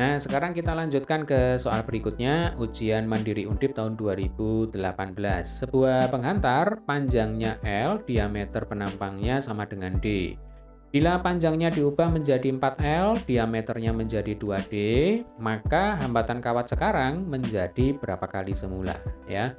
Nah, sekarang kita lanjutkan ke soal berikutnya, ujian mandiri Undip tahun 2018. Sebuah penghantar, panjangnya L, diameter penampangnya sama dengan D. Bila panjangnya diubah menjadi 4L, diameternya menjadi 2D, maka hambatan kawat sekarang menjadi berapa kali semula, ya.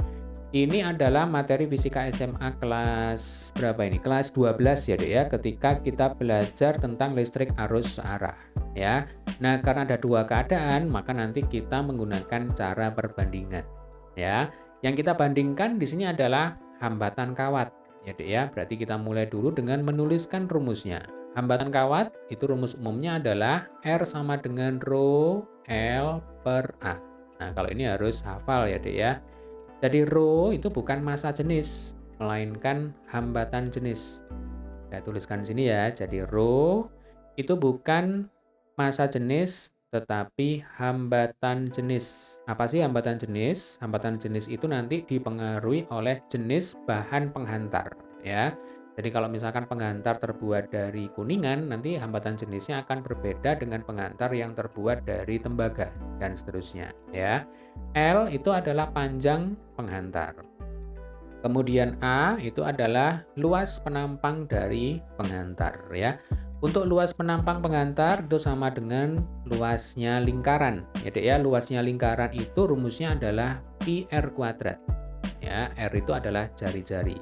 Ini adalah materi fisika SMA kelas berapa ini? Kelas 12 ya, Dek ya, ketika kita belajar tentang listrik arus searah, ya. Nah, karena ada dua keadaan, maka nanti kita menggunakan cara perbandingan, ya. Yang kita bandingkan di sini adalah hambatan kawat, ya, Dek ya. Berarti kita mulai dulu dengan menuliskan rumusnya. Hambatan kawat itu rumus umumnya adalah R sama dengan rho L per A. Nah, kalau ini harus hafal ya, Dek ya. Jadi rho itu bukan massa jenis, melainkan hambatan jenis. Saya tuliskan di sini ya. Jadi rho itu bukan massa jenis, tetapi hambatan jenis. Apa sih hambatan jenis? Hambatan jenis itu nanti dipengaruhi oleh jenis bahan penghantar, ya. Jadi kalau misalkan penghantar terbuat dari kuningan, nanti hambatan jenisnya akan berbeda dengan penghantar yang terbuat dari tembaga dan seterusnya, ya. L itu adalah panjang penghantar. Kemudian A itu adalah luas penampang dari penghantar, ya. Untuk luas penampang penghantar itu sama dengan luasnya lingkaran. Ya, Dek ya, luasnya lingkaran itu rumusnya adalah pi R kuadrat. Ya, R itu adalah jari-jari.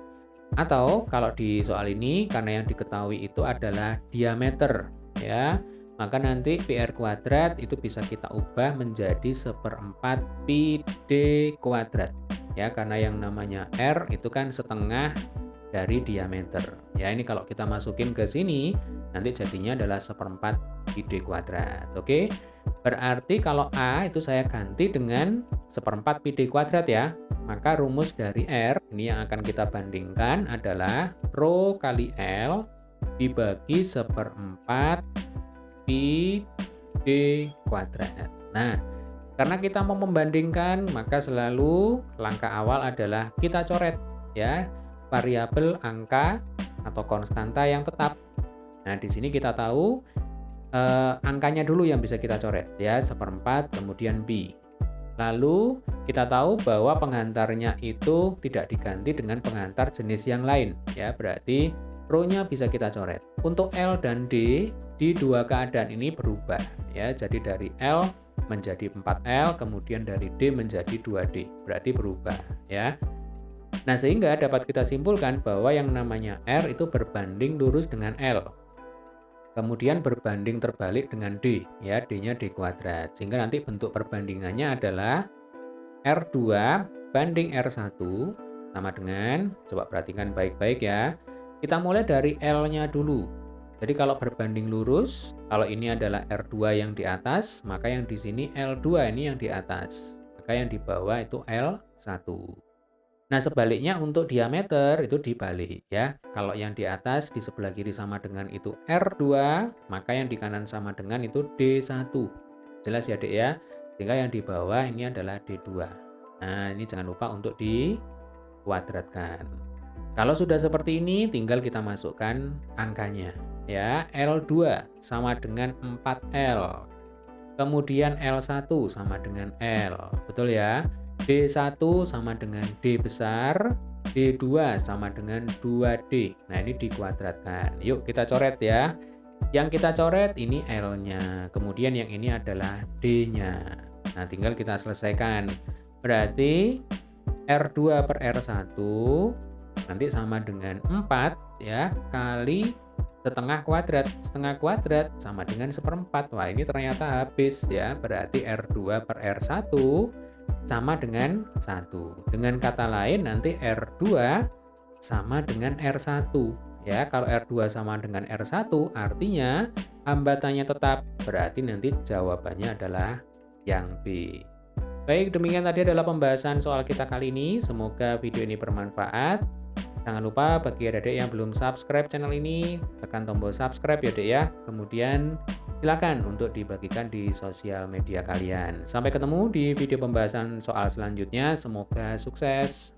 Atau kalau di soal ini karena yang diketahui itu adalah diameter, ya. Maka nanti pi R kuadrat itu bisa kita ubah menjadi 1/4 pi D kuadrat. Ya, karena yang namanya R itu kan setengah dari diameter. Ya, ini kalau kita masukin ke sini, nanti jadinya adalah 1/4 pi D kuadrat. Oke? Berarti kalau A itu saya ganti dengan 1/4 pi D kuadrat ya. Maka rumus dari R, ini yang akan kita bandingkan adalah rho kali L dibagi 1/4 pi D kuadrat. Nah, karena kita mau membandingkan, maka selalu langkah awal adalah kita coret ya variabel angka atau konstanta yang tetap. Nah, di sini kita tahu angkanya dulu yang bisa kita coret ya, 1/4 kemudian B. Lalu kita tahu bahwa penghantarnya itu tidak diganti dengan penghantar jenis yang lain ya, berarti rho-nya bisa kita coret. Untuk L dan D di dua keadaan ini berubah ya. Jadi dari L menjadi 4L, kemudian dari D menjadi 2D. Berarti berubah ya. Nah, sehingga dapat kita simpulkan bahwa yang namanya R itu berbanding lurus dengan L. Kemudian berbanding terbalik dengan D, ya, D-nya D kuadrat. Sehingga nanti bentuk perbandingannya adalah R2 banding R1 sama dengan, coba perhatikan baik-baik ya. Kita mulai dari L-nya dulu. Jadi kalau berbanding lurus, kalau ini adalah R2 yang di atas, maka yang di sini L2 ini yang di atas. Maka yang di bawah itu L1. Nah, sebaliknya untuk diameter itu dibalik ya. Kalau yang di atas di sebelah kiri sama dengan itu R2, maka yang di kanan sama dengan itu D1. Jelas ya, Dek ya? Sehingga yang di bawah ini adalah D2. Nah, ini jangan lupa untuk dikuadratkan. Kalau sudah seperti ini, tinggal kita masukkan angkanya. Ya, L2 sama dengan 4L. Kemudian L1 sama dengan L. Betul ya? D1 sama dengan D besar, D2 sama dengan 2D. Nah, ini dikuadratkan. Yuk kita coret ya. Yang kita coret ini L-nya. Kemudian yang ini adalah D-nya. Nah, tinggal kita selesaikan. Berarti R2 per R1 nanti sama dengan 4 ya kali setengah kuadrat sama dengan 1/4. Wah, ini ternyata habis ya. Berarti R2 per R1 sama dengan 1. Dengan kata lain nanti R2 sama dengan R1 ya. Kalau R2 sama dengan R1 artinya hambatannya tetap. Berarti nanti jawabannya adalah yang B. Baik, demikian tadi adalah pembahasan soal kita kali ini. Semoga video ini bermanfaat. Jangan lupa bagi adik-adik yang belum subscribe channel ini, tekan tombol subscribe ya, Dek ya. Kemudian silakan untuk dibagikan di sosial media kalian. Sampai ketemu di video pembahasan soal selanjutnya. Semoga sukses.